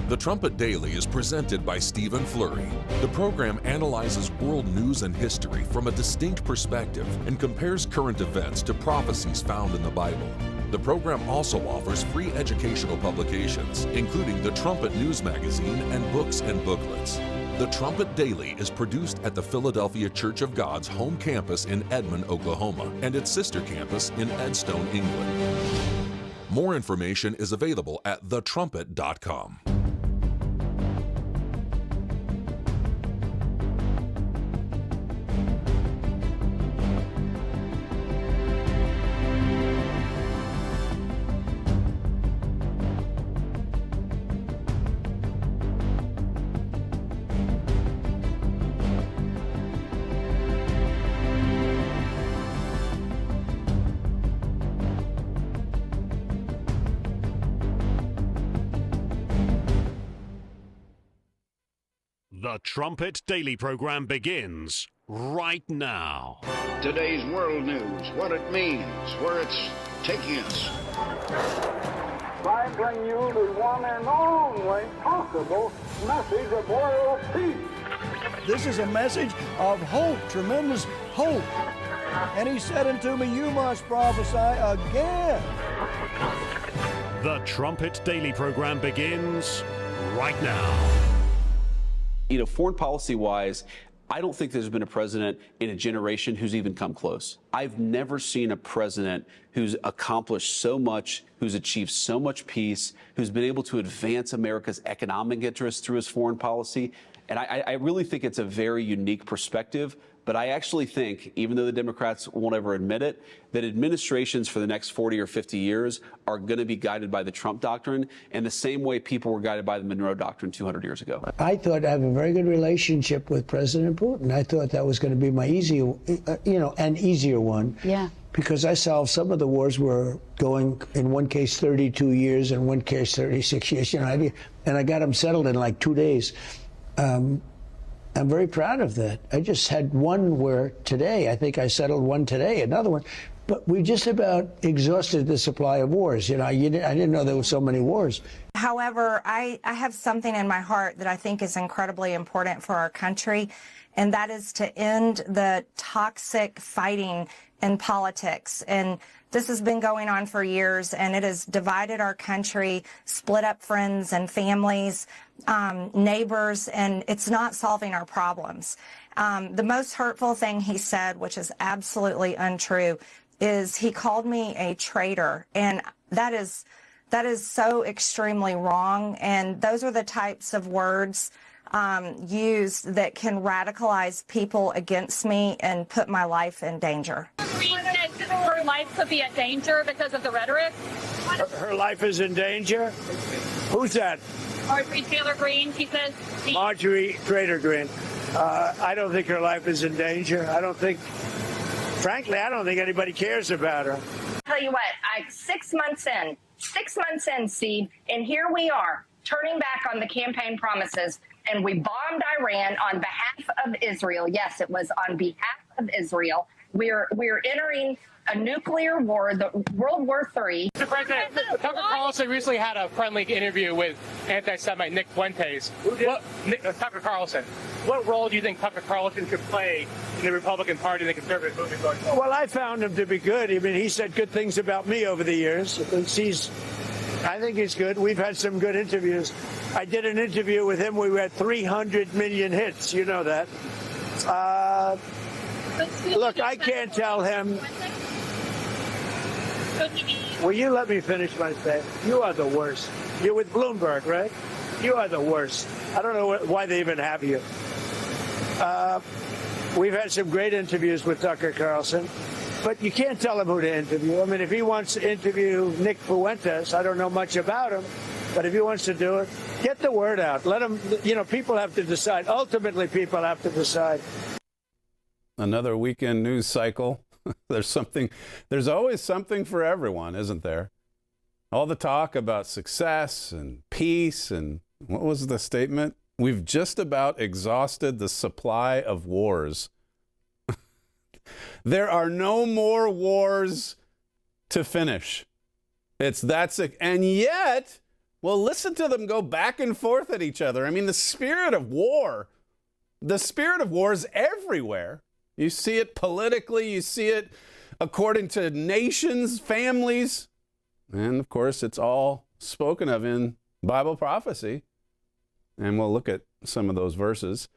The Trumpet Daily is presented by Stephen Flurry. The program analyzes world news and history from a distinct perspective and compares current events to prophecies found in the Bible. The program also offers free educational publications, including the Trumpet News Magazine and books and booklets. The Trumpet Daily is produced at the Philadelphia Church of God's home campus in Edmond, Oklahoma, and its sister campus in Edstone, England. More information is available at thetrumpet.com. The Trumpet Daily program begins right now. Today's world news, what it means, where it's taking us. I bring you the one and only possible message of world peace. This is a message of hope, tremendous hope. And he said unto me, you must prophesy again. The Trumpet Daily program begins right now. You know, foreign policy-wise, I don't think there's been a president in a generation who's even come close. I've never seen a president who's accomplished so much, who's achieved so much peace, who's been able to advance America's economic interests through his foreign policy. And I really think it's a very unique perspective. But I actually think, even though the Democrats won't ever admit it, that administrations for the next 40 or 50 years are going to be guided by the Trump doctrine in the same way people were guided by the Monroe Doctrine 200 years ago. I thought I have a very good relationship with President Putin. I thought that was going to be my an easier one. Yeah. Because I solved some of the wars were going, in one case, 32 years, in one case, 36 years. And I got them settled in like 2 days. I'm very proud of that. I just had one where today, I think I settled one today, another one. But we just about exhausted the supply of wars. I didn't know there were so many wars. However, I have something in my heart that I think is incredibly important for our country, and that is to end the toxic fighting in politics. And this has been going on for years, and it has divided our country, split up friends and families, neighbors, and it's not solving our problems. The most hurtful thing he said, which is absolutely untrue, is he called me a traitor, and that is so extremely wrong. And those are the types of words used that can radicalize people against me and put my life in danger. Her life could be in danger because of the rhetoric. Her life is in danger? Who's that? Marjorie Taylor Greene, she says. Marjorie Taylor Greene. I don't think her life is in danger. Frankly, I don't think anybody cares about her. Tell you what, 6 months in, Steve, and here we are, turning back on the campaign promises, and we bombed Iran on behalf of Israel. Yes, it was on behalf of Israel. We're entering a nuclear war, the World War III. Mr. President, Tucker Carlson recently had a friendly interview with anti-Semite Nick Fuentes. Tucker Carlson. What role do you think Tucker Carlson could play in the Republican Party and the conservative movement going forward? Well, I found him to be good. I mean, he said good things about me over the years. I think he's good. We've had some good interviews. I did an interview with him. We had 300 million hits. You know that. Look, I can't tell him. Will you let me finish my statement? You are the worst. You're with Bloomberg, right? You are the worst. I don't know why they even have you. We've had some great interviews with Tucker Carlson, but you can't tell him who to interview. I mean, if he wants to interview Nick Fuentes, I don't know much about him, but if he wants to do it, get the word out. Let him, people have to decide. Ultimately, people have to decide. Another weekend news cycle. There's always something for everyone, isn't there? All the talk about success and peace and what was the statement? We've just about exhausted the supply of wars. There are no more wars to finish. And yet Well, listen to them go back and forth at each other. I mean, the spirit of war is everywhere. You see it politically, you see it according to nations, families, and of course, it's all spoken of in Bible prophecy. And we'll look at some of those verses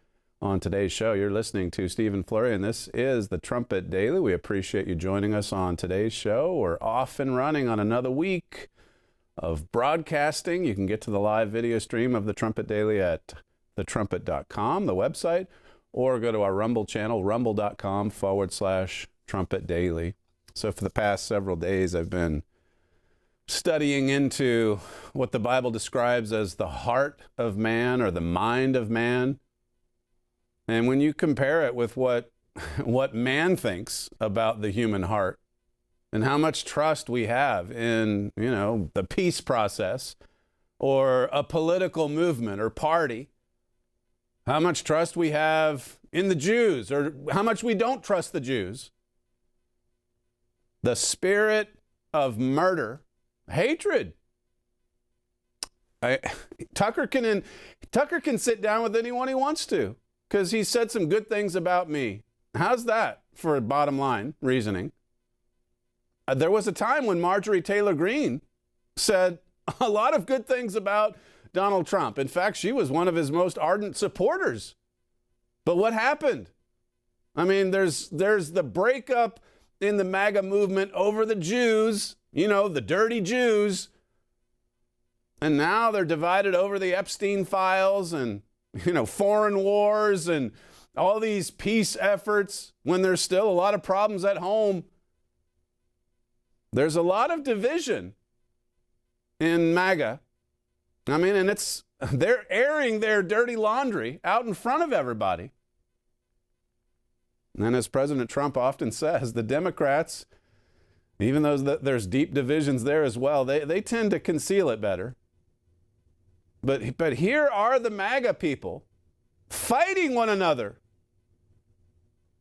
on today's show. You're listening to Stephen Flurry, and this is the Trumpet Daily. We appreciate you joining us on today's show. We're off and running on another week of broadcasting. You can get to the live video stream of the Trumpet Daily at thetrumpet.com, the website, or go to our Rumble channel, rumble.com/Trumpet Daily. So for the past several days, I've been studying into what the Bible describes as the heart of man or the mind of man. And when you compare it with what man thinks about the human heart and how much trust we have in, the peace process or a political movement or party, how much trust we have in the Jews or how much we don't trust the Jews, the spirit of murder, hatred. Tucker can sit down with anyone he wants to because he said some good things about me. How's that for bottom line reasoning? There was a time when Marjorie Taylor Greene said a lot of good things about Donald Trump. In fact, she was one of his most ardent supporters. But what happened? I mean, there's the breakup in the MAGA movement over the Jews, the dirty Jews. And now they're divided over the Epstein files and, foreign wars and all these peace efforts when there's still a lot of problems at home. There's a lot of division in MAGA. I mean, and they're airing their dirty laundry out in front of everybody. And as President Trump often says, the Democrats, even though there's deep divisions there as well, they tend to conceal it better. But here are the MAGA people fighting one another.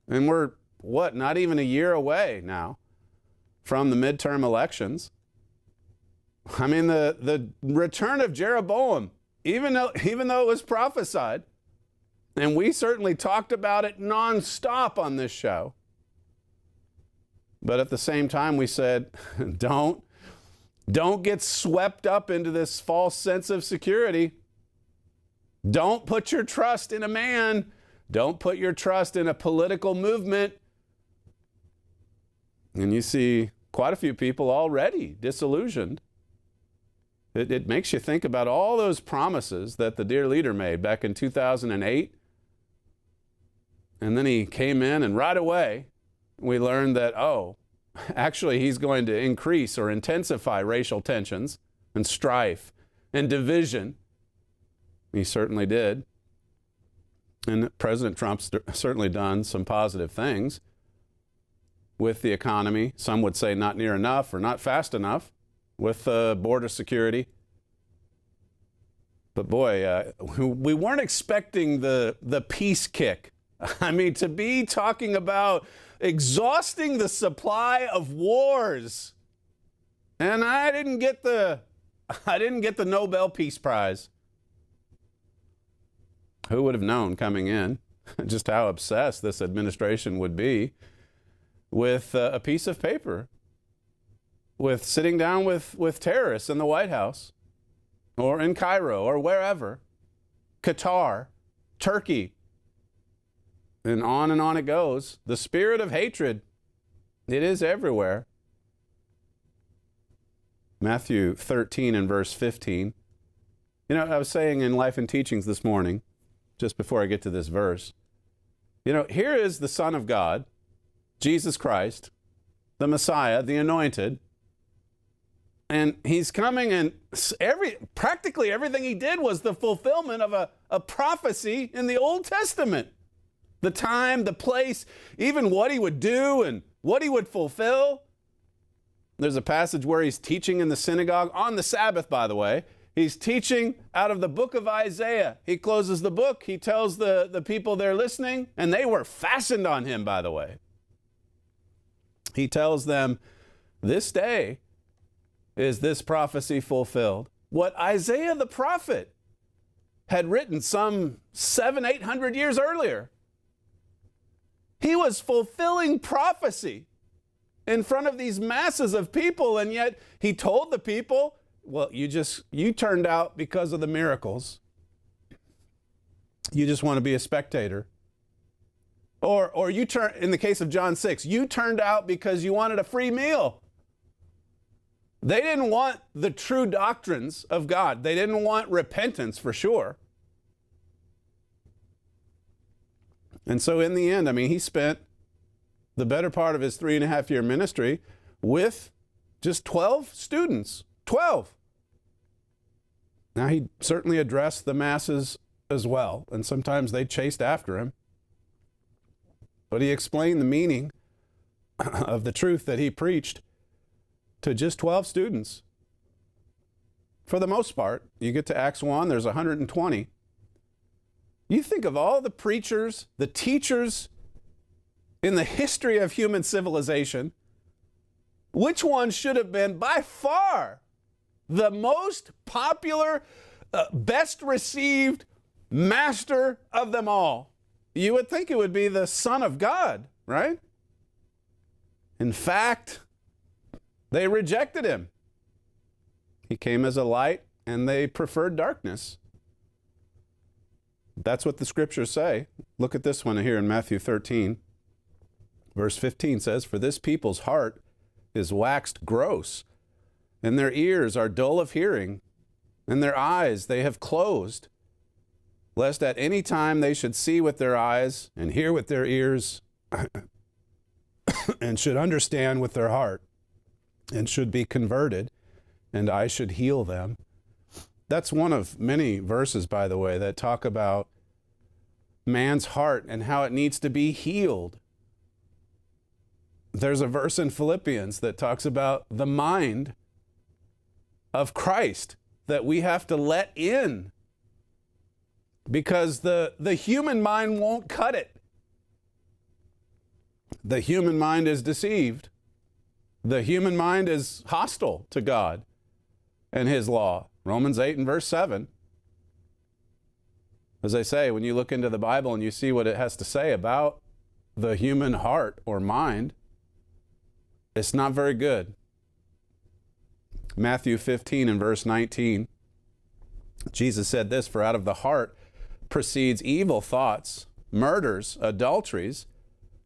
And we're, not even a year away now from the midterm elections. I mean, the return of Jeroboam, even though it was prophesied, and we certainly talked about it nonstop on this show. But at the same time, we said, don't get swept up into this false sense of security. Don't put your trust in a man. Don't put your trust in a political movement. And you see quite a few people already disillusioned. It makes you think about all those promises that the dear leader made back in 2008. And then he came in and right away we learned that, actually he's going to increase or intensify racial tensions and strife and division. He certainly did. And President Trump's certainly done some positive things with the economy. Some would say not near enough or not fast enough with border security. But boy, we weren't expecting the peace kick. I mean, to be talking about exhausting the supply of wars. And I didn't get the Nobel Peace Prize. Who would have known coming in just how obsessed this administration would be with a piece of paper, with sitting down with terrorists in the White House or in Cairo or wherever, Qatar, Turkey, and on it goes. The spirit of hatred, it is everywhere. Matthew 13 and verse 15. I was saying in Life and Teachings this morning, just before I get to this verse, here is the Son of God, Jesus Christ, the Messiah, the Anointed, and he's coming, and practically everything he did was the fulfillment of a prophecy in the Old Testament. The time, the place, even what he would do and what he would fulfill. There's a passage where he's teaching in the synagogue on the Sabbath, by the way. He's teaching out of the book of Isaiah. He closes the book. He tells the people there listening, and they were fastened on him, by the way. He tells them, this day is this prophecy fulfilled. what Isaiah the prophet had written some 700-800 years earlier. He was fulfilling prophecy in front of these masses of people, and yet he told the people, well, you turned out because of the miracles. You just want to be a spectator. Or in the case of John 6, you turned out because you wanted a free meal. They didn't want the true doctrines of God. They didn't want repentance for sure. And so in the end, I mean, he spent the better part of his 3.5-year ministry with just 12 students. 12. Now, he certainly addressed the masses as well, and sometimes they chased after him. But he explained the meaning of the truth that he preached to just 12 students. For the most part, you get to Acts 1, there's 120. You think of all the preachers, the teachers in the history of human civilization, which one should have been by far the most popular, best received master of them all? You would think it would be the Son of God, right? In fact, they rejected him. He came as a light, and they preferred darkness. That's what the scriptures say. Look at this one here in Matthew 13. Verse 15 says, "For this people's heart is waxed gross, and their ears are dull of hearing, and their eyes they have closed, lest at any time they should see with their eyes and hear with their ears and should understand with their heart and should be converted, and I should heal them." That's one of many verses, by the way, that talk about man's heart and how it needs to be healed. There's a verse in Philippians that talks about the mind of Christ that we have to let in, because the human mind won't cut it. The human mind is deceived. The human mind is hostile to God and his law. Romans 8 and verse 7. As I say, when you look into the Bible and you see what it has to say about the human heart or mind, it's not very good. Matthew 15 and verse 19, Jesus said this, "For out of the heart proceeds evil thoughts, murders, adulteries,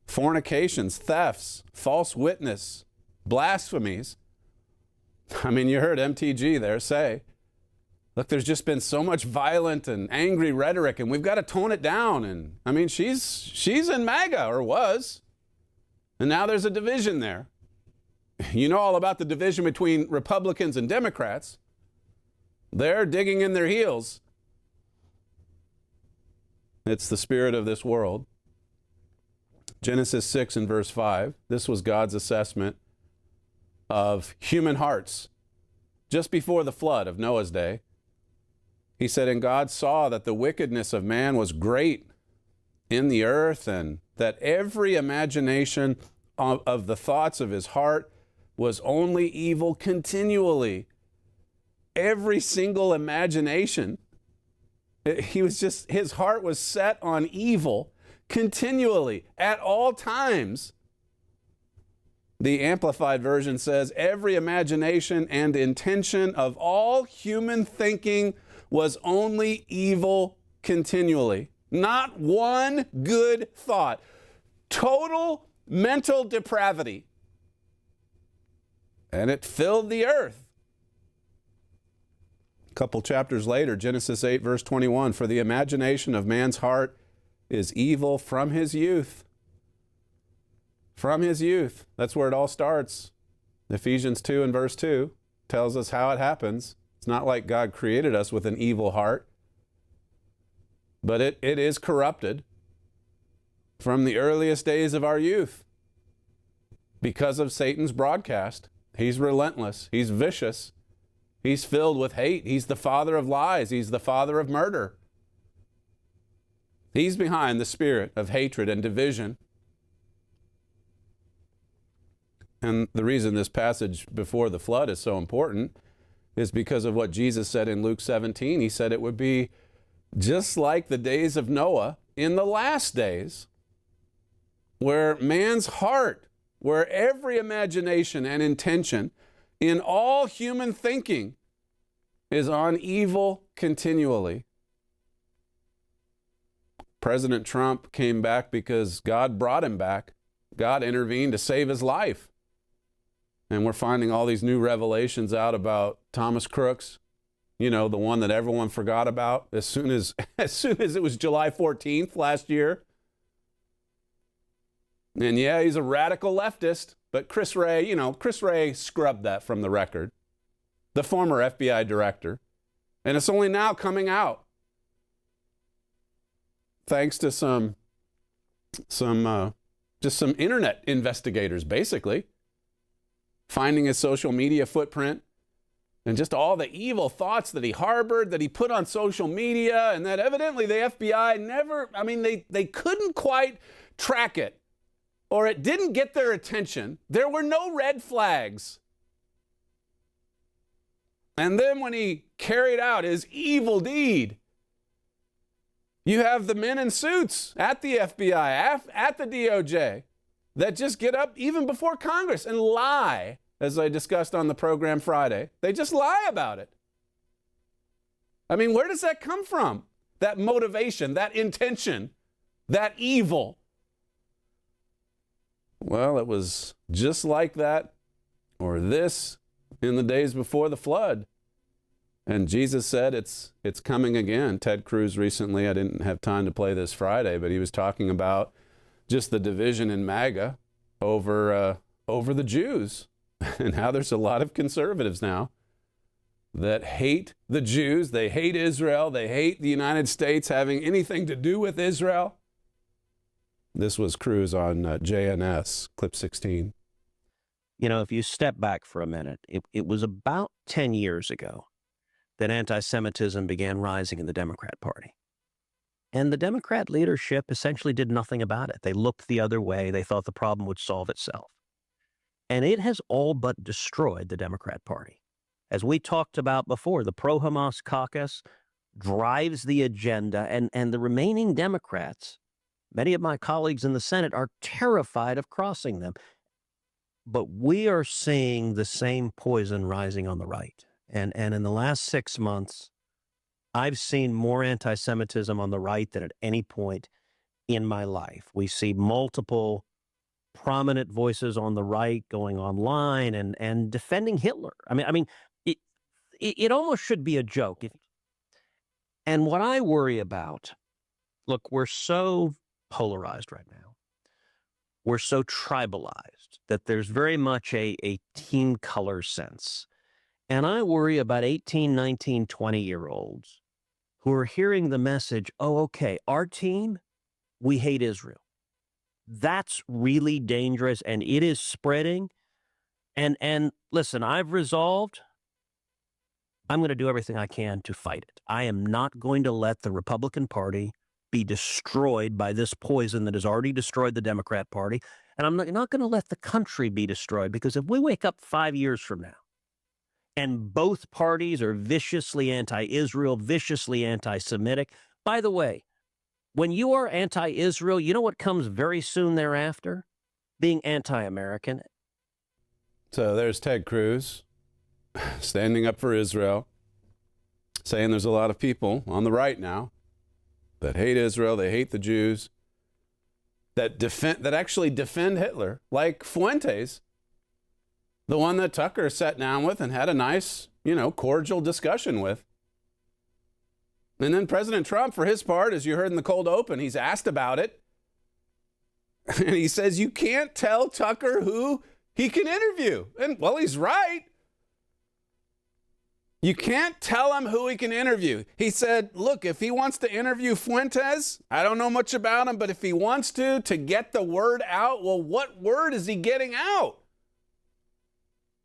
fornications, thefts, false witness, blasphemies." I mean, you heard MTG there say, look, there's just been so much violent and angry rhetoric, and we've got to tone it down. And I mean, she's in MAGA, or was, and now there's a division there. You know all about the division between Republicans and Democrats. They're digging in their heels. It's the spirit of this world. Genesis 6 and verse 5, this was God's assessment of human hearts just before the flood of Noah's day. He said, "And God saw that the wickedness of man was great in the earth, and that every imagination of the thoughts of his heart was only evil continually." Every single imagination. His heart was set on evil continually, at all times. The Amplified Version says, "Every imagination and intention of all human thinking was only evil continually." Not one good thought. Total mental depravity. And it filled the earth. A couple chapters later, Genesis 8, verse 21, "For the imagination of man's heart is evil from his youth." From his youth. That's where it all starts. Ephesians 2 and verse 2 tells us how it happens. It's not like God created us with an evil heart, but it is corrupted from the earliest days of our youth because of Satan's broadcast. He's relentless. He's vicious. He's filled with hate. He's the father of lies. He's the father of murder. He's behind the spirit of hatred and division. And the reason this passage before the flood is so important is because of what Jesus said in Luke 17. He said it would be just like the days of Noah in the last days, where man's heart, where every imagination and intention in all human thinking is on evil continually. President Trump came back because God brought him back. God intervened to save his life. And we're finding all these new revelations out about Thomas Crooks, you know, the one that everyone forgot about as soon as it was July 14th last year. And yeah, he's a radical leftist, but Chris Wray scrubbed that from the record, the former FBI director. And it's only now coming out, thanks to some internet investigators, basically, finding his social media footprint and just all the evil thoughts that he harbored, that he put on social media, and that evidently the FBI they couldn't quite track it, or it didn't get their attention. There were no red flags. And then when he carried out his evil deed, you have the men in suits at the FBI, at the DOJ, that just get up even before Congress and lie, as I discussed on the program Friday. They just lie about it. I mean, where does that come from? That motivation, that intention, that evil. Well, it was just like that, or this, in the days before the flood. And Jesus said it's coming again. Ted Cruz recently, I didn't have time to play this Friday, but he was talking about just the division in MAGA over the Jews, and how there's a lot of conservatives now that hate the Jews. They hate Israel. They hate the United States having anything to do with Israel. This was Cruz on JNS, clip 16. You know, if you step back for a minute, it was about 10 years ago that anti-Semitism began rising in the Democrat Party. And the Democrat leadership essentially did nothing about it. They looked the other way. They thought the problem would solve itself. And it has all but destroyed the Democrat Party. As we talked about before, the pro-Hamas caucus drives the agenda, and the remaining Democrats, many of my colleagues in the Senate, are terrified of crossing them. But we are seeing the same poison rising on the right. And in the last 6 months, I've seen more anti-Semitism on the right than at any point in my life. We see multiple prominent voices on the right going online and defending Hitler. I mean, it almost should be a joke. And what I worry about, look, we're so polarized right now. We're so tribalized that there's very much a team color sense. And I worry about 18, 19, 20-year-olds who are hearing the message, oh, okay, our team, we hate Israel. That's really dangerous, and it is spreading. And listen, I've resolved I'm going to do everything I can to fight it. I am not going to let the Republican Party be destroyed by this poison that has already destroyed the Democrat Party. And I'm not going to let the country be destroyed, because if we wake up 5 years from now and both parties are viciously anti-Israel, viciously anti-Semitic. By the way, when you are anti-Israel, you know what comes very soon thereafter? Being anti-American. So there's Ted Cruz standing up for Israel, saying there's a lot of people on the right now that hate Israel, they hate the Jews, that actually defend Hitler, like Fuentes, the one that Tucker sat down with and had a nice, cordial discussion with. And then President Trump, for his part, as you heard in the cold open, he's asked about it. And he says, you can't tell Tucker who he can interview. And, well, he's right. You can't tell him who he can interview. He said, look, if he wants to interview Fuentes, I don't know much about him, but if he wants to get the word out, well, what word is he getting out?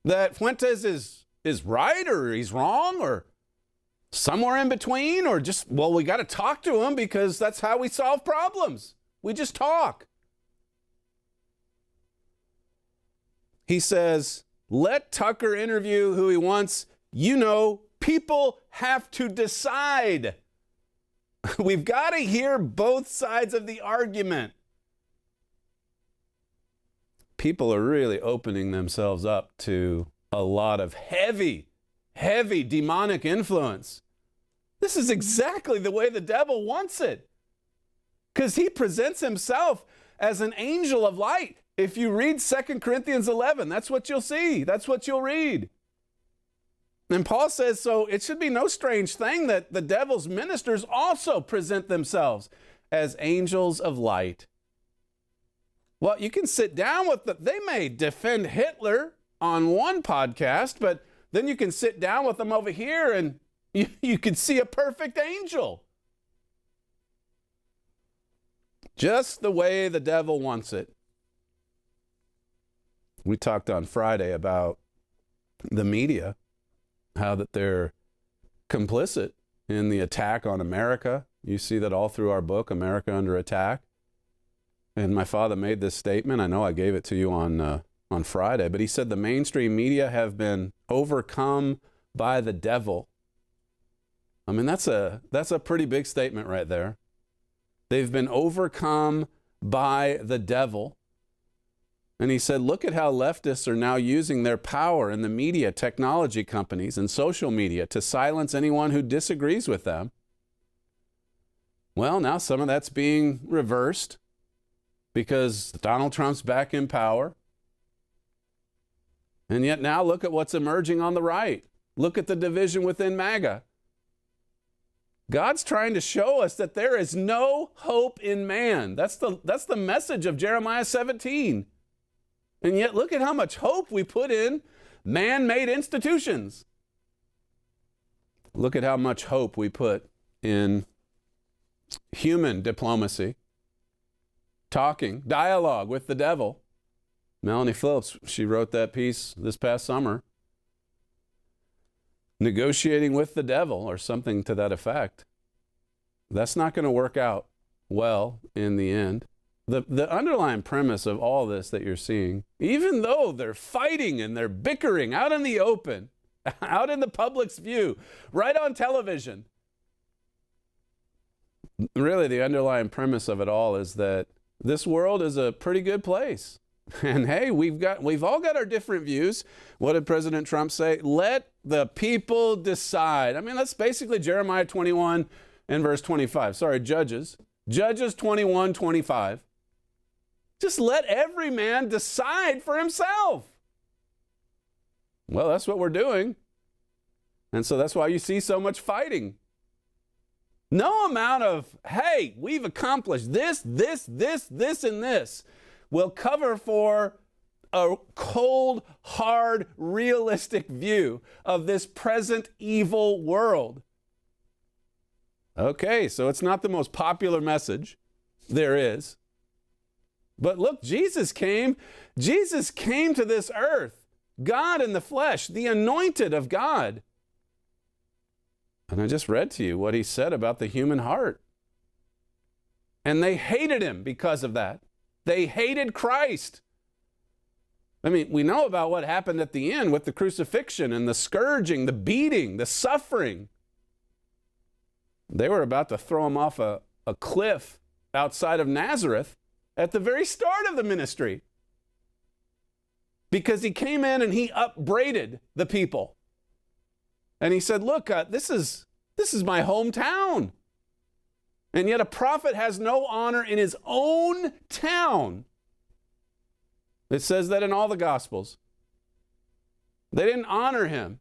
That Fuentes is right, or he's wrong, or somewhere in between, or just, well, we got to talk to him because that's how we solve problems. We just talk. He says, let Tucker interview who he wants. people have to decide. We've got to hear both sides of the argument. People are really opening themselves up to a lot of heavy demonic influence. This is exactly the way the devil wants it, because he presents himself as an angel of light. If you read 2 Corinthians 11, that's what you'll see. That's what you'll read. And Paul says, so it should be no strange thing that the devil's ministers also present themselves as angels of light. Well, you can sit down with them. They may defend Hitler on one podcast, but then you can sit down with them over here and you can see a perfect angel. Just the way the devil wants it. We talked on Friday about the media, how that they're complicit in the attack on America. You see that all through our book, America Under Attack. And my father made this statement. I know I gave it to you on Friday, but he said the mainstream media have been overcome by the devil. I mean, that's a pretty big statement right there. They've been overcome by the devil. And he said, look at how leftists are now using their power in the media, technology companies, and social media to silence anyone who disagrees with them. Well, now some of that's being reversed because Donald Trump's back in power. And yet now look at what's emerging on the right. Look at the division within MAGA. God's trying to show us that there is no hope in man. That's the message of Jeremiah 17. And yet look at how much hope we put in man-made institutions. Look at how much hope we put in human diplomacy, dialogue with the devil. Melanie Phillips, she wrote that piece this past summer, negotiating with the devil or something to that effect. That's not going to work out well in the end. The underlying premise of all this that you're seeing, even though they're fighting and they're bickering out in the open, out in the public's view, right on television, really the underlying premise of it all is that this world is a pretty good place. And hey, we've all got our different views. What did President Trump say? Let the people decide. I mean, that's basically Jeremiah 21 and verse 25. Sorry, Judges 21:25. Just let every man decide for himself. Well, that's what we're doing. And so that's why you see so much fighting. No amount of, hey, we've accomplished this, and this will cover for a cold, hard, realistic view of this present evil world. Okay, so it's not the most popular message there is. But look, Jesus came to this earth, God in the flesh, the anointed of God. And I just read to you what he said about the human heart. And they hated him because of that. They hated Christ. I mean, we know about what happened at the end with the crucifixion and the scourging, the beating, the suffering. They were about to throw him off a cliff outside of Nazareth at the very start of the ministry, because he came in and he upbraided the people. And he said, look, this is my hometown. And yet a prophet has no honor in his own town. It says that in all the Gospels. They didn't honor him.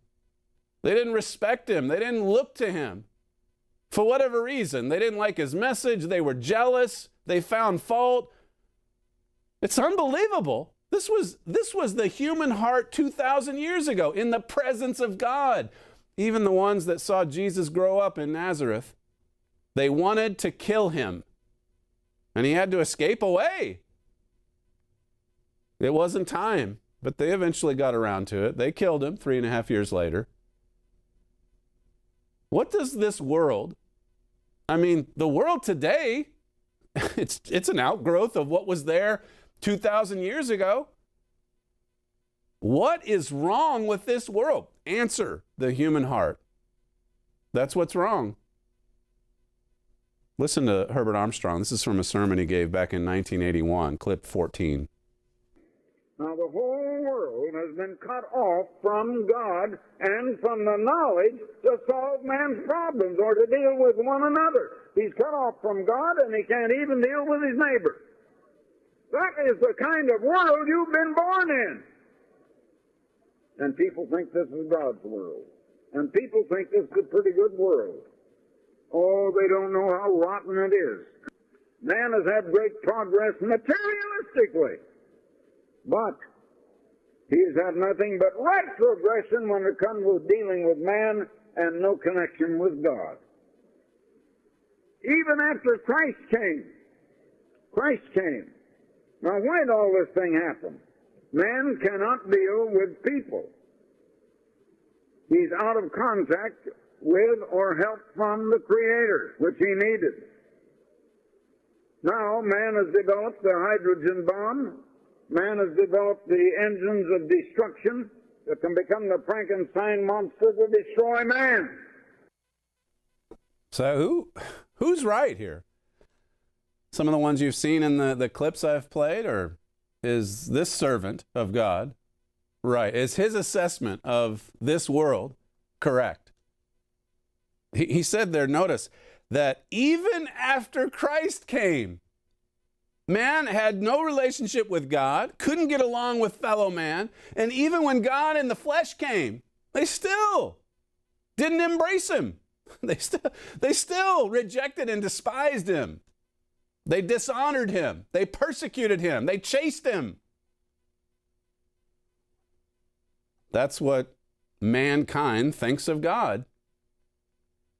They didn't respect him. They didn't look to him. For whatever reason, they didn't like his message. They were jealous. They found fault. It's unbelievable. This was the human heart 2,000 years ago in the presence of God. Even the ones that saw Jesus grow up in Nazareth, they wanted to kill him. And he had to escape away. It wasn't time, but they eventually got around to it. They killed him 3.5 years later. What does this world, I mean, the world today, it's an outgrowth of what was there 2,000 years ago. What is wrong with this world? answer the human heart. That's what's wrong. Listen to Herbert Armstrong. This is from a sermon he gave back in 1981, clip 14. Now the whole world has been cut off from God and from the knowledge to solve man's problems or to deal with one another. He's cut off from God and he can't even deal with his neighbor. That is the kind of world you've been born in. And people think this is God's world. And people think this is a pretty good world. Oh, they don't know how rotten it is. Man has had great progress materialistically. But he's had nothing but retrogression when it comes with dealing with man and no connection with God. Even after Christ came. Now, why did all this thing happen? Man cannot deal with people. He's out of contact with or help from the Creator, which he needed. Now, man has developed the hydrogen bomb. Man has developed the engines of destruction that can become the Frankenstein monster to destroy man. So who's right here? Some of the ones you've seen in the clips I've played, or is this servant of God right? Is his assessment of this world correct? He said there, notice, that even after Christ came, man had no relationship with God, couldn't get along with fellow man, and even when God in the flesh came, they still didn't embrace him. They still rejected and despised him. They dishonored him. They persecuted him. They chased him. That's what mankind thinks of God.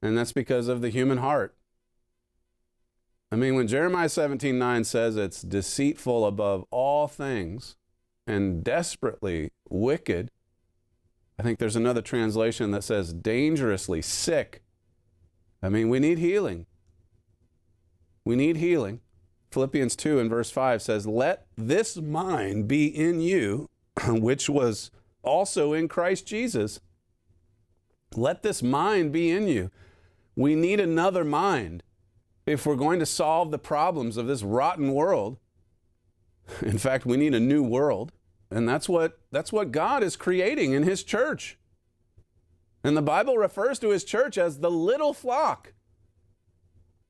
And that's because of the human heart. I mean, when Jeremiah 17:9 says it's deceitful above all things and desperately wicked, I think there's another translation that says dangerously sick. I mean, we need healing. We need healing. Philippians 2 and verse 5 says, "Let this mind be in you, which was also in Christ Jesus." Let this mind be in you. We need another mind if we're going to solve the problems of this rotten world. In fact, we need a new world. And that's what God is creating in his church. And the Bible refers to his church as the little flock.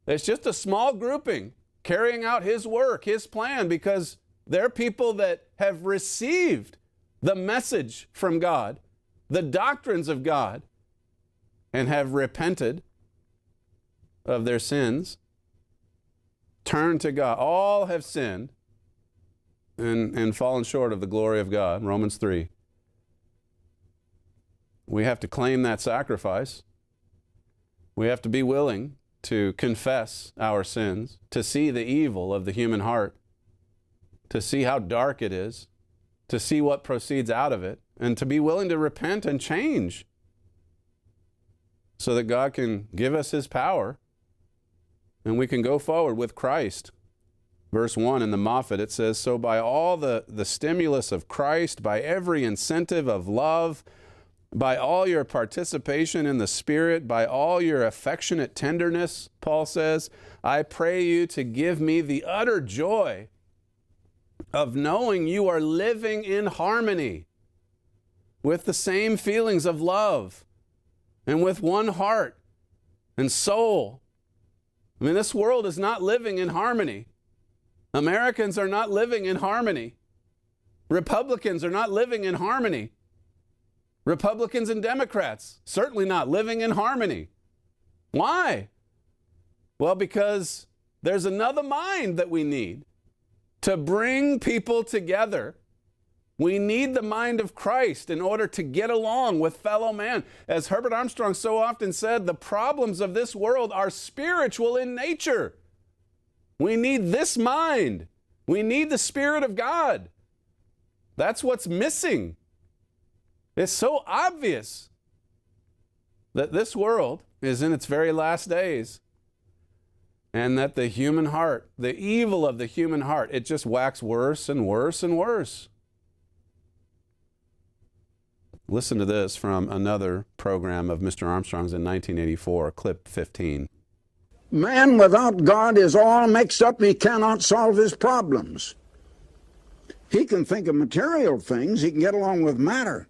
It's just a small grouping carrying out his work, his plan, because they're people that have received the message from God, the doctrines of God, and have repented of their sins, turned to God. All have sinned and fallen short of the glory of God, Romans 3. We have to claim that sacrifice. We have to be willing to confess our sins, to see the evil of the human heart, to see how dark it is, to see what proceeds out of it, and to be willing to repent and change so that God can give us his power and we can go forward with Christ. Verse 1 in the Moffat, it says, "So by all the stimulus of Christ, by every incentive of love, by all your participation in the Spirit, by all your affectionate tenderness," Paul says, "I pray you to give me the utter joy of knowing you are living in harmony with the same feelings of love and with one heart and soul." I mean, this world is not living in harmony. Americans are not living in harmony. Republicans are not living in harmony. Republicans and Democrats certainly not living in harmony. Why? Well, because there's another mind that we need to bring people together. We need the mind of Christ in order to get along with fellow man. As Herbert Armstrong so often said, the problems of this world are spiritual in nature. We need this mind. We need the Spirit of God. That's what's missing. It's so obvious that this world is in its very last days and that the human heart, the evil of the human heart, it just waxes worse and worse and worse. Listen to this from another program of Mr. Armstrong's in 1984, clip 15. Man without God is all mixed up. He cannot solve his problems. He can think of material things. He can get along with matter.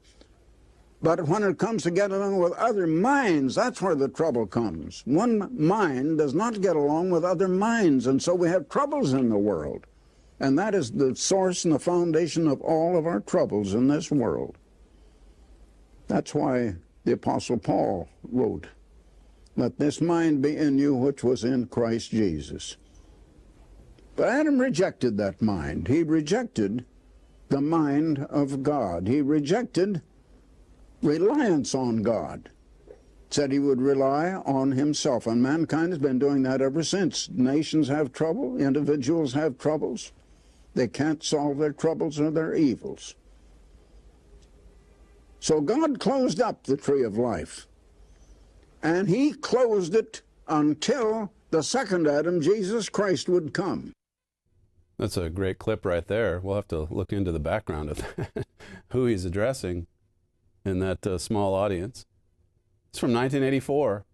But when it comes to getting along with other minds, that's where the trouble comes. One mind does not get along with other minds, and so we have troubles in the world. And that is the source and the foundation of all of our troubles in this world. That's why the Apostle Paul wrote, "Let this mind be in you which was in Christ Jesus." But Adam rejected that mind. He rejected the mind of God. He rejected reliance on God. Said he would rely on himself. And mankind has been doing that ever since. Nations have trouble. Individuals have troubles. They can't solve their troubles or their evils. So God closed up the tree of life. And he closed it until the second Adam, Jesus Christ, would come. That's a great clip right there. We'll have to look into the background of that, who he's addressing in that small audience. It's from 1984.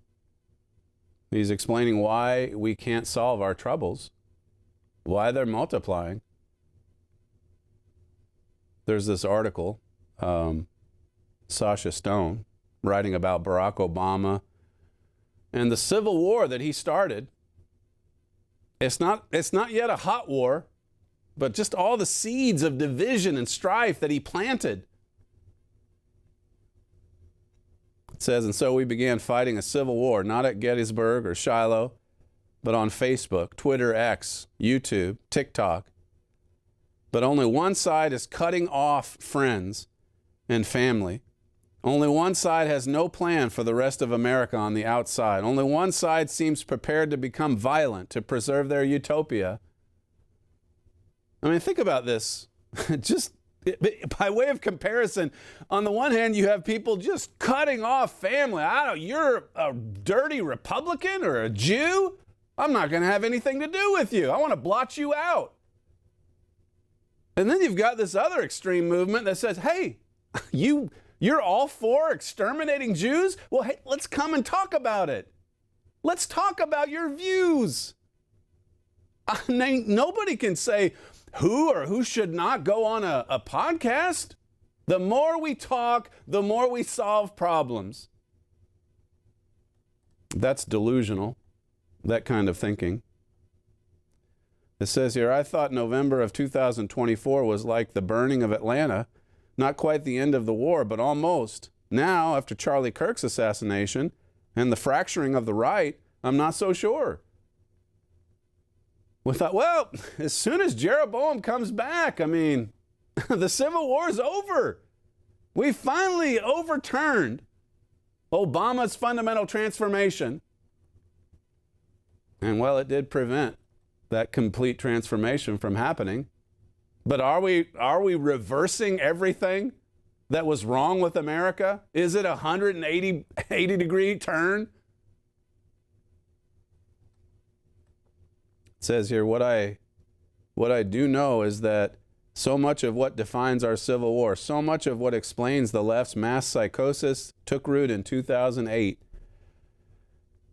He's explaining why we can't solve our troubles, why they're multiplying. There's this article, Sasha Stone, writing about Barack Obama and the civil war that he started. It's not yet a hot war, but just all the seeds of division and strife that he planted. It says, and so we began fighting a civil war, not at Gettysburg or Shiloh, but on Facebook, Twitter, X, YouTube, TikTok. But only one side is cutting off friends and family. Only one side has no plan for the rest of America on the outside. Only one side seems prepared to become violent to preserve their utopia. I mean, think about this. Just by way of comparison, on the one hand, you have people just cutting off family. You're a dirty Republican or a Jew? I'm not going to have anything to do with you. I want to blot you out. And then you've got this other extreme movement that says, hey, you're all for exterminating Jews? Well, hey, let's come and talk about it. Let's talk about your views. Nobody can say who or who should not go on a podcast. The more we talk, the more we solve problems. That's delusional, that kind of thinking. It says here, I thought November of 2024 was like the burning of Atlanta. Not quite the end of the war, but almost. Now, after Charlie Kirk's assassination and the fracturing of the right, I'm not so sure. We thought, well, as soon as Jeroboam comes back, I mean, the Civil War is over. We finally overturned Obama's fundamental transformation. And well, it did prevent that complete transformation from happening. But are we reversing everything that was wrong with America? Is it a 180-degree turn? It says here, what I do know is that so much of what defines our Civil War, so much of what explains the left's mass psychosis took root in 2008.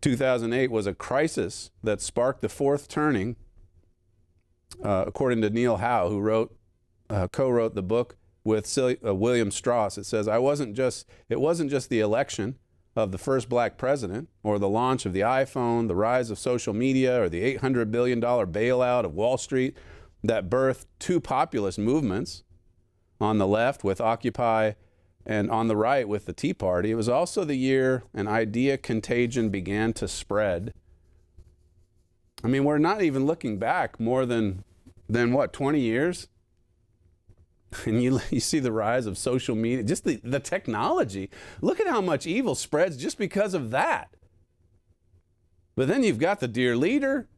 2008 was a crisis that sparked the fourth turning, according to Neil Howe, who co-wrote the book with William Strauss. It says, it wasn't just the election of the first black president, or the launch of the iPhone, the rise of social media, or the $800 billion bailout of Wall Street that birthed two populist movements on the left with Occupy and on the right with the Tea Party. It was also the year an idea contagion began to spread. I mean, we're not even looking back more than what, 20 years? And you see the rise of social media, just the technology. Look at how much evil spreads just because of that. But then you've got the dear leader,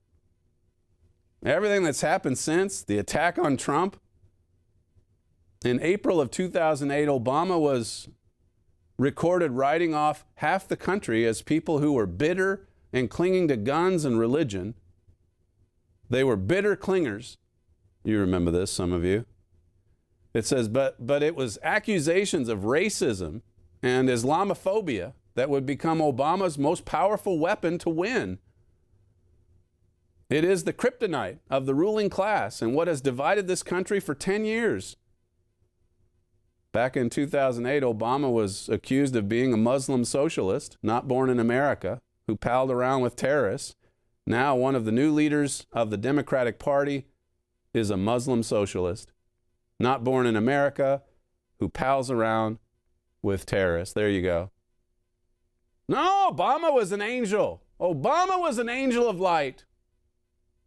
everything that's happened since, the attack on Trump. In April of 2008, Obama was recorded writing off half the country as people who were bitter and clinging to guns and religion. They were bitter clingers. You remember this, some of you. It says, but it was accusations of racism and Islamophobia that would become Obama's most powerful weapon to win. It is the kryptonite of the ruling class and what has divided this country for 10 years. Back in 2008, Obama was accused of being a Muslim socialist, not born in America, who palled around with terrorists. Now, one of the new leaders of the Democratic Party is a Muslim socialist, not born in America, who pals around with terrorists. There you go. No, Obama was an angel. Obama was an angel of light.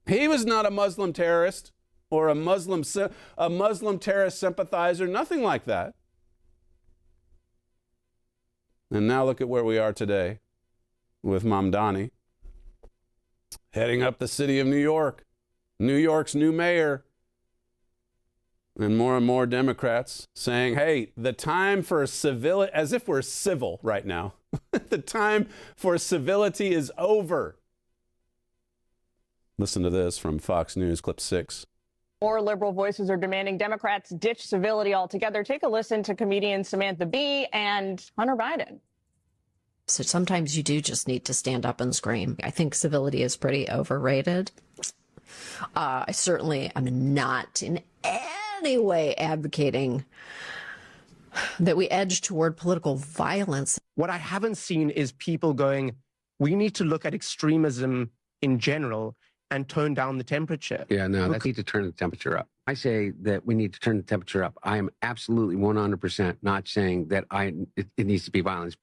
He was not a Muslim terrorist or a Muslim terrorist sympathizer, nothing like that. And now look at where we are today with Mamdani heading up the city of New York, New York's new mayor, and more Democrats saying, hey, the time for civility, as if we're civil right now, the time for civility is over. Listen to this from Fox News, clip 6. More liberal voices are demanding Democrats ditch civility altogether. Take a listen to comedian Samantha Bee and Hunter Biden. So sometimes you do just need to stand up and scream. I think civility is pretty overrated. I certainly am not in any way advocating that we edge toward political violence. What I haven't seen is people going, we need to look at extremism in general and tone down the temperature. Yeah, no, we need to turn the temperature up. I say that we need to turn the temperature up. I am absolutely 100% not saying that it needs to be violence.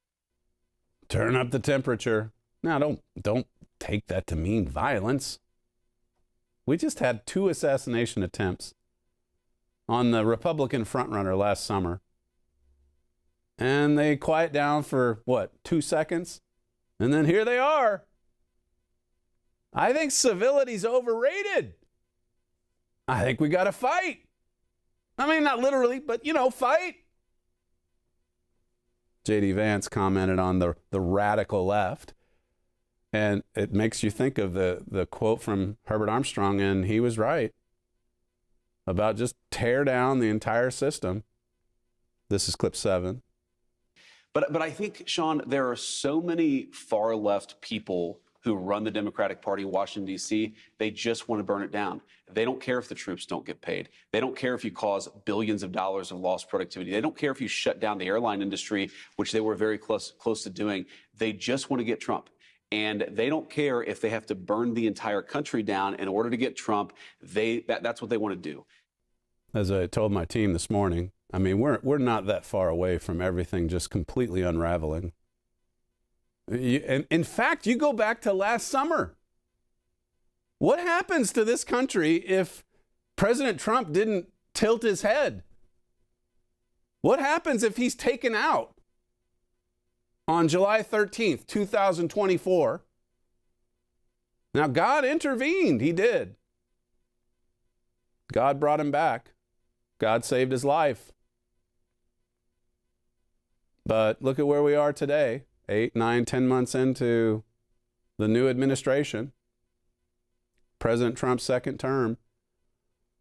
Turn up the temperature. Now, don't take that to mean violence. We just had 2 assassination attempts on the Republican frontrunner last summer. And they quiet down for, 2 seconds? And then here they are. I think civility's overrated. I think we got to fight. I mean, not literally, but, fight. J.D. Vance commented on the radical left. And it makes you think of the quote from Herbert Armstrong, and he was right, about just tear down the entire system. This is clip 7. But I think, Sean, there are so many far left people who run the Democratic Party in Washington, D.C., they just want to burn it down. They don't care if the troops don't get paid. They don't care if you cause billions of dollars of lost productivity. They don't care if you shut down the airline industry, which they were very close to doing. They just want to get Trump. And they don't care if they have to burn the entire country down in order to get Trump. That's what they want to do. As I told my team this morning, I mean, we're not that far away from everything just completely unraveling. In fact, you go back to last summer. What happens to this country if President Trump didn't tilt his head? What happens if he's taken out on July 13th, 2024? Now, God intervened. He did. God brought him back. God saved his life. But look at where we are today. 8, 9, 10 months into the new administration, President Trump's second term.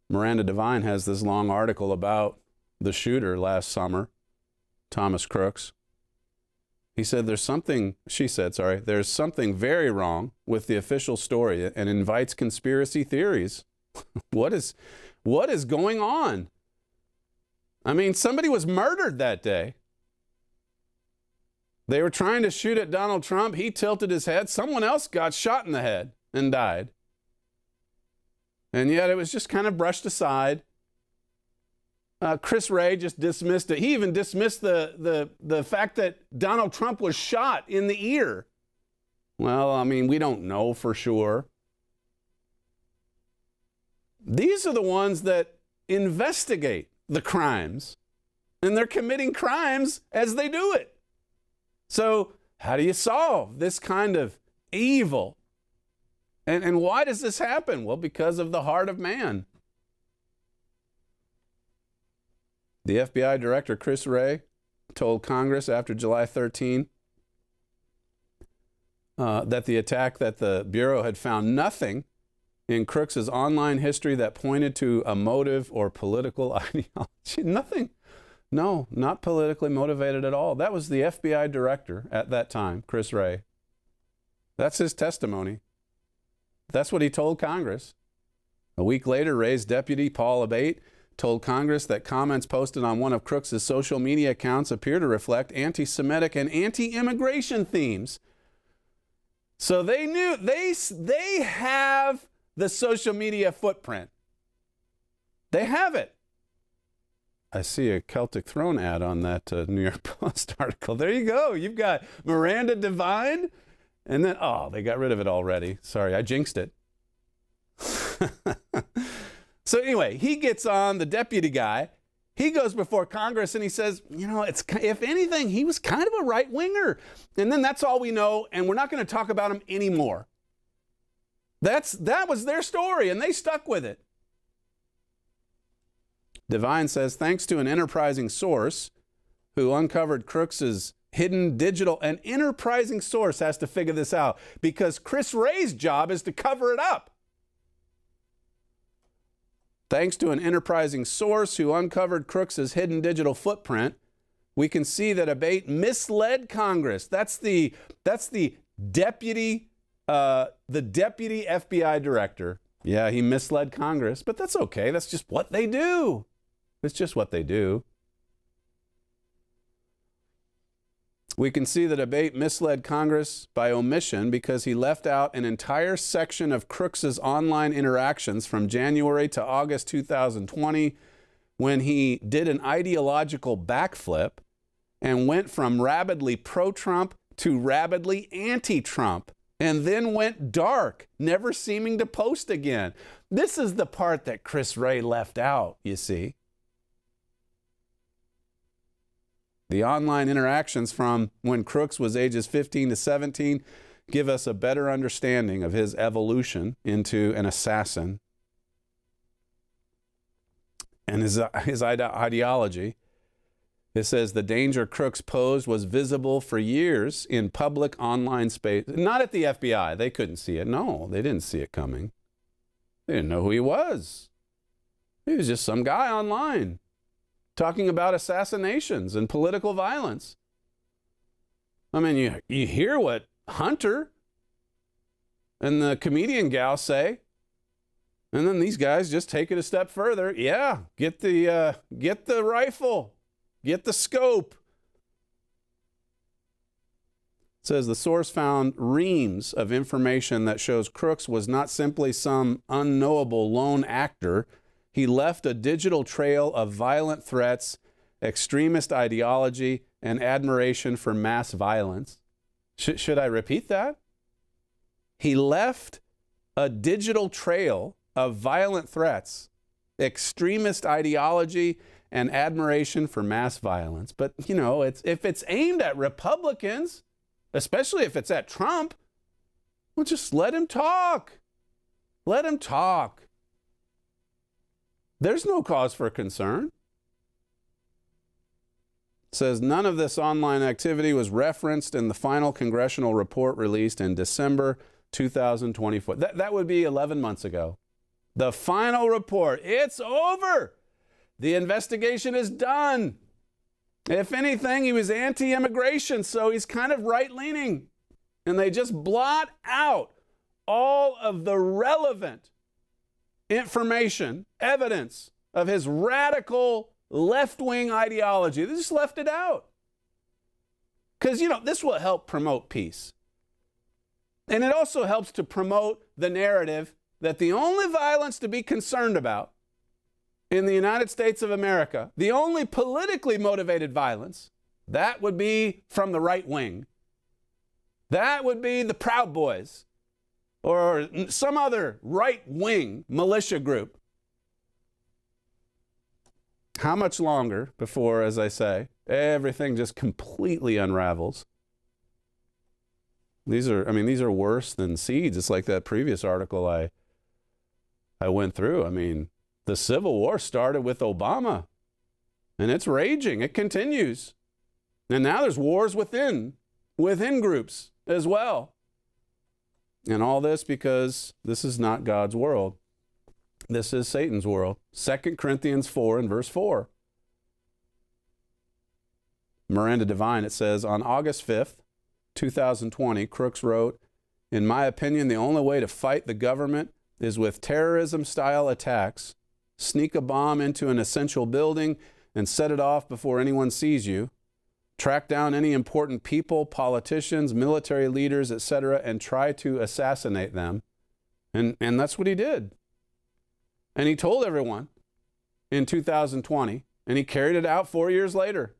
Miranda Devine has this long article about the shooter last summer, Thomas Crooks. She said there's something very wrong with the official story and invites conspiracy theories. What is going on? I mean, somebody was murdered that day. They were trying to shoot at Donald Trump. He tilted his head. Someone else got shot in the head and died. And yet it was just kind of brushed aside. Chris Wray just dismissed it. He even dismissed the fact that Donald Trump was shot in the ear. Well, I mean, we don't know for sure. These are the ones that investigate the crimes, and they're committing crimes as they do it. So how do you solve this kind of evil? And why does this happen? Well, because of the heart of man. The FBI Director, Chris Wray, told Congress after July 13 that the attack, that the Bureau had found nothing in Crooks's online history that pointed to a motive or political ideology? Nothing. No, not politically motivated at all. That was the FBI director at that time, Chris Wray. That's his testimony. That's what he told Congress. A week later, Wray's deputy, Paul Abate, told Congress that comments posted on one of Crooks's social media accounts appear to reflect anti-Semitic and anti-immigration themes. So they knew, they have the social media footprint. They have it. I see a Celtic Throne ad on that New York Post article. There you go. You've got Miranda Devine, and then, oh, they got rid of it already. Sorry, I jinxed it. So anyway, he gets on, the deputy guy. He goes before Congress and he says, you know, it's, if anything, he was kind of a right-winger. And then that's all we know, and we're not going to talk about him anymore. That was their story, and they stuck with it. Devine says, thanks to an enterprising source who uncovered Crooks's hidden digital, an enterprising source has to figure this out because Chris Wray's job is to cover it up. Thanks to an enterprising source who uncovered Crooks's hidden digital footprint, we can see that Abate misled Congress. That's the deputy FBI director. Yeah, he misled Congress, but that's okay. That's just what they do. It's just what they do. We can see that Abate misled Congress by omission because he left out an entire section of Crooks's online interactions from January to August 2020 when he did an ideological backflip and went from rabidly pro-Trump to rabidly anti-Trump and then went dark, never seeming to post again. This is the part that Chris Wray left out, you see. The online interactions from when Crooks was ages 15 to 17 give us a better understanding of his evolution into an assassin and his ideology. It says the danger Crooks posed was visible for years in public online space. Not at the FBI. They couldn't see it. No, they didn't see it coming. They didn't know who he was. He was just some guy online talking about assassinations and political violence. I mean, you hear what Hunter and the comedian gal say, and then these guys just take it a step further. Yeah, get the rifle, get the scope. It says the source found reams of information that shows Crooks was not simply some unknowable lone actor. He left a digital trail of violent threats, extremist ideology, and admiration for mass violence. Should I repeat that? He left a digital trail of violent threats, extremist ideology, and admiration for mass violence. But, you know, if it's aimed at Republicans, especially if it's at Trump, well, just let him talk. Let him talk. There's no cause for concern. It says none of this online activity was referenced in the final congressional report released in December 2024. That would be 11 months ago. The final report. It's over. The investigation is done. If anything, he was anti-immigration, so he's kind of right-leaning. And they just blot out all of the relevant information, evidence of his radical left-wing ideology. They just left it out. Because, you know, this will help promote peace. And it also helps to promote the narrative that the only violence to be concerned about in the United States of America, the only politically motivated violence, that would be from the right wing. That would be the Proud Boys or some other right-wing militia group. How much longer before, as I say, everything just completely unravels? These are worse than seeds. It's like that previous article I went through. I mean, the Civil War started with Obama, and it's raging. It continues. And now there's wars within groups as well. And all this because this is not God's world. This is Satan's world. 2 Corinthians 4 and verse 4. Miranda Devine, it says, on August 5th, 2020, Crooks wrote, in my opinion, the only way to fight the government is with terrorism-style attacks. Sneak a bomb into an essential building and set it off before anyone sees you. Track down any important people, politicians, military leaders, etc., and try to assassinate them. And that's what he did. And he told everyone in 2020, and he carried it out 4 years later.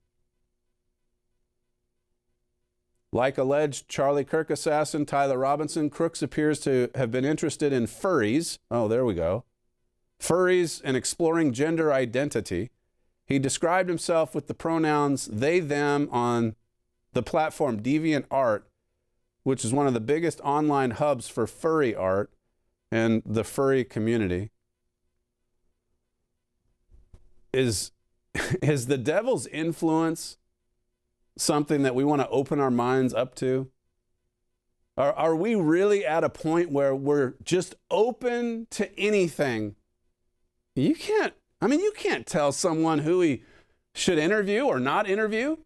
Like alleged Charlie Kirk assassin Tyler Robinson, Crooks appears to have been interested in furries. Oh, there we go. Furries and exploring gender identity. He described himself with the pronouns they, them on the platform DeviantArt, which is one of the biggest online hubs for furry art and the furry community. Is the devil's influence something that we want to open our minds up to? Are we really at a point where we're just open to anything? You can't tell someone who he should interview or not interview.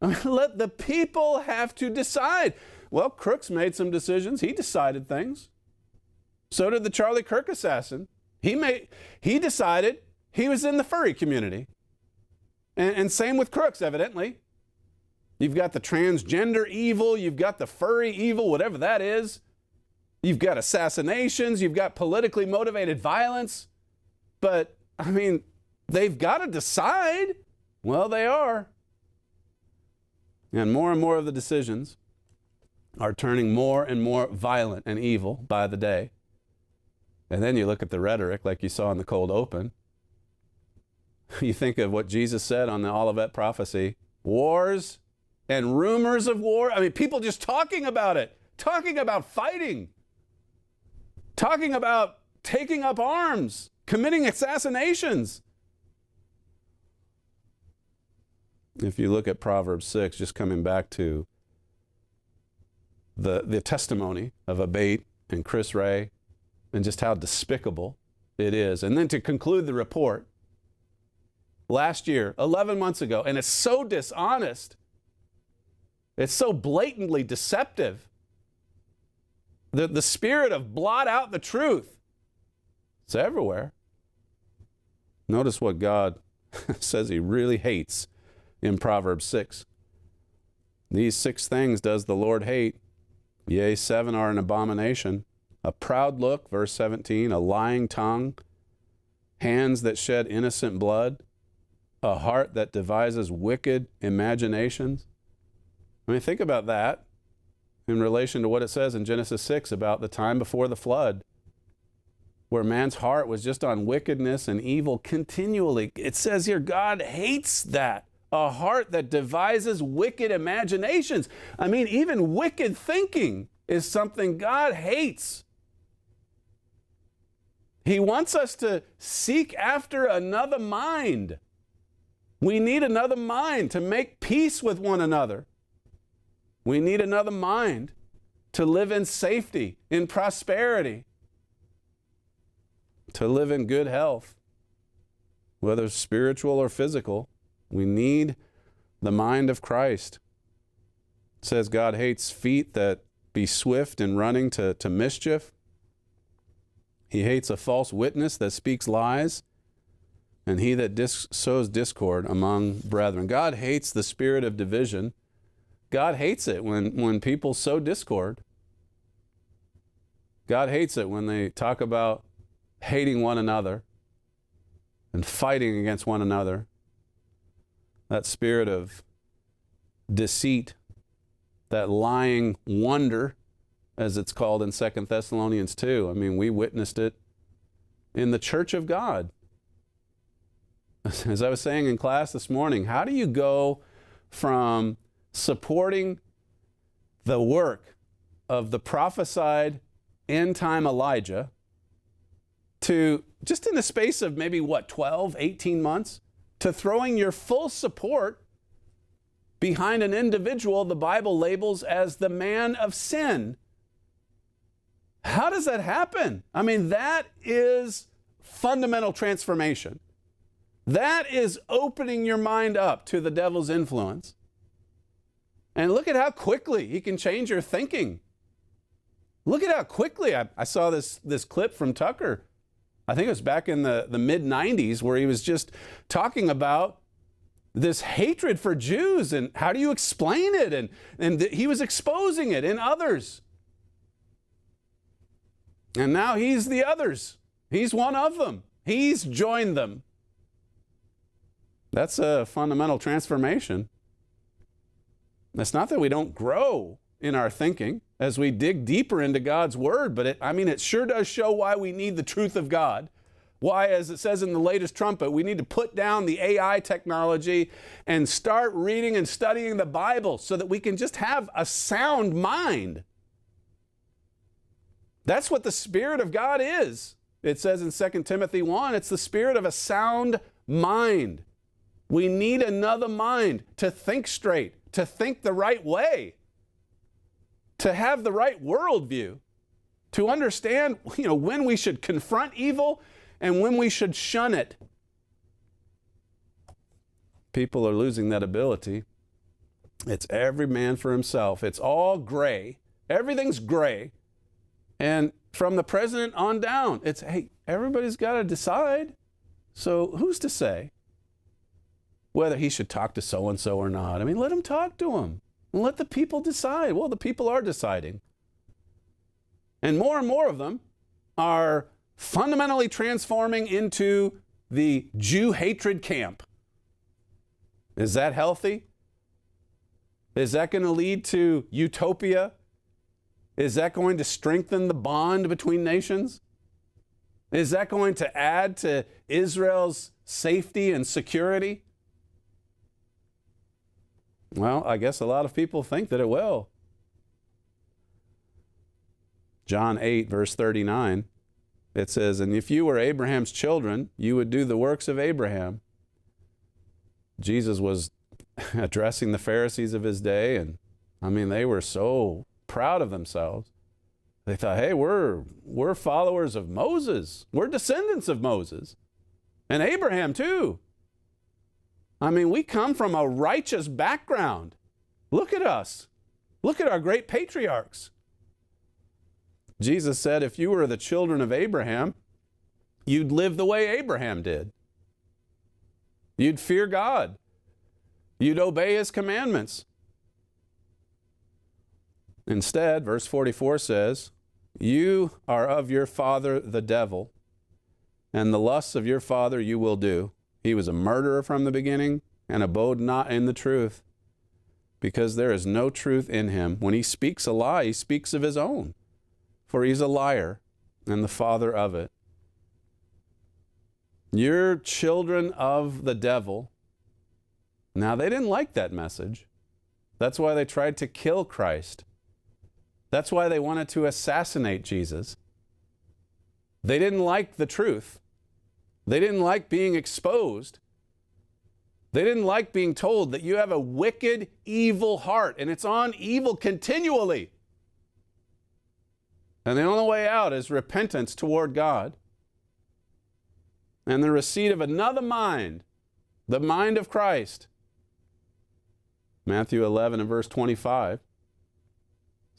I mean, let the people have to decide. Well, Crooks made some decisions. He decided things. So did the Charlie Kirk assassin. He decided he was in the furry community. And same with Crooks, evidently. You've got the transgender evil. You've got the furry evil, whatever that is. You've got assassinations. You've got politically motivated violence. But, I mean, they've got to decide. Well, they are. And more of the decisions are turning more and more violent and evil by the day. And then you look at the rhetoric like you saw in the cold open. You think of what Jesus said on the Olivet prophecy, wars and rumors of war. I mean, people just talking about it, talking about fighting, talking about taking up arms, committing assassinations. If you look at Proverbs 6, just coming back to the testimony of Abate and Chris Ray and just how despicable it is. And then to conclude the report, last year, 11 months ago, and it's so dishonest. It's so blatantly deceptive. The spirit of blot out the truth. It's everywhere. Notice what God says he really hates in Proverbs 6. These 6 things does the Lord hate. Yea, 7 are an abomination. A proud look, verse 17, a lying tongue, hands that shed innocent blood, a heart that devises wicked imaginations. I mean, think about that in relation to what it says in Genesis 6 about the time before the flood, where man's heart was just on wickedness and evil continually. It says here, God hates that. A heart that devises wicked imaginations. I mean, even wicked thinking is something God hates. He wants us to seek after another mind. We need another mind to make peace with one another. We need another mind to live in safety, in prosperity, to live in good health, whether spiritual or physical. We need the mind of Christ. It says God hates feet that be swift in running to mischief. He hates a false witness that speaks lies, and he that sows discord among brethren. God hates the spirit of division. God hates it when people sow discord. God hates it when they talk about hating one another and fighting against one another. That spirit of deceit, that lying wonder, as it's called in 2 Thessalonians 2. I mean, we witnessed it in the church of God. As I was saying in class this morning, how do you go from supporting the work of the prophesied end-time Elijah to, just in the space of maybe, 12, 18 months, to throwing your full support behind an individual the Bible labels as the man of sin, How does that happen? I mean, that is fundamental transformation. That is opening your mind up to the devil's influence. And look at how quickly he can change your thinking. Look at how quickly. I saw this clip from Tucker. I think it was back in the mid-90s where he was just talking about this hatred for Jews and how do you explain it? And he was exposing it in others. And now he's the others. He's one of them. He's joined them. That's a fundamental transformation. It's not that we don't grow in our thinking as we dig deeper into God's Word, but it sure does show why we need the truth of God. Why, as it says in the latest Trumpet, we need to put down the AI technology and start reading and studying the Bible so that we can just have a sound mind. That's what the Spirit of God is. It says in 2 Timothy 1, it's the spirit of a sound mind. We need another mind to think straight, to think the right way, to have the right worldview, to understand, when we should confront evil and when we should shun it. People are losing that ability. It's every man for himself. It's all gray. Everything's gray. And from the president on down, it's, hey, everybody's got to decide. So who's to say whether he should talk to so-and-so or not? Let him talk to him. And let the people decide. Well, the people are deciding. And more of them are fundamentally transforming into the Jew hatred camp. Is that healthy? Is that going to lead to utopia? Is that going to strengthen the bond between nations? Is that going to add to Israel's safety and security? Well, I guess a lot of people think that it will. John 8, verse 39, it says, "And if you were Abraham's children, you would do the works of Abraham." Jesus was addressing the Pharisees of his day, and they were so proud of themselves. They thought, hey, we're followers of Moses. We're descendants of Moses. And Abraham too. We come from a righteous background. Look at us. Look at our great patriarchs. Jesus said, if you were the children of Abraham, you'd live the way Abraham did. You'd fear God. You'd obey his commandments. Instead, verse 44 says, you are of your father the devil, and the lusts of your father you will do. He was a murderer from the beginning and abode not in the truth, because there is no truth in him. When he speaks a lie, he speaks of his own, for he's a liar and the father of it. You're children of the devil. Now, they didn't like that message. That's why they tried to kill Christ. That's why they wanted to assassinate Jesus. They didn't like the truth. They didn't like being exposed. They didn't like being told that you have a wicked, evil heart, and it's on evil continually. And the only way out is repentance toward God and the receipt of another mind, the mind of Christ. Matthew 11 and verse 25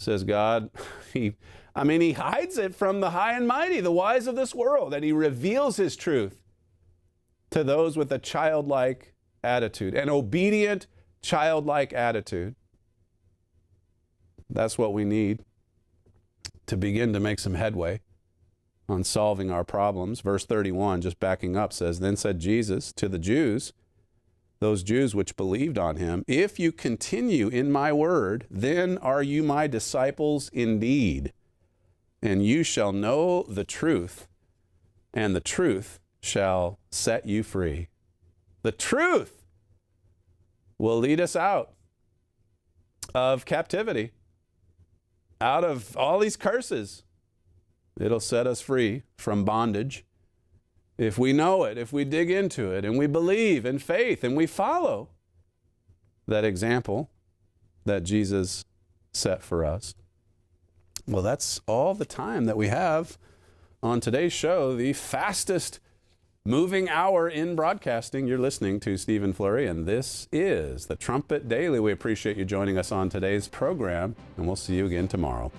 says God, he hides it from the high and mighty, the wise of this world, and he reveals his truth to those with a childlike attitude, an obedient, childlike attitude. That's what we need to begin to make some headway on solving our problems. Verse 31, just backing up, says, then said Jesus to the Jews, those Jews which believed on him, if you continue in my word, then are you my disciples indeed, and you shall know the truth, and the truth shall set you free. The truth will lead us out of captivity, out of all these curses. It'll set us free from bondage. If we know it, if we dig into it, and we believe in faith, and we follow that example that Jesus set for us. Well, that's all the time that we have on today's show, the fastest moving hour in broadcasting. You're listening to Stephen Flurry, and this is the Trumpet Daily. We appreciate you joining us on today's program, and we'll see you again tomorrow.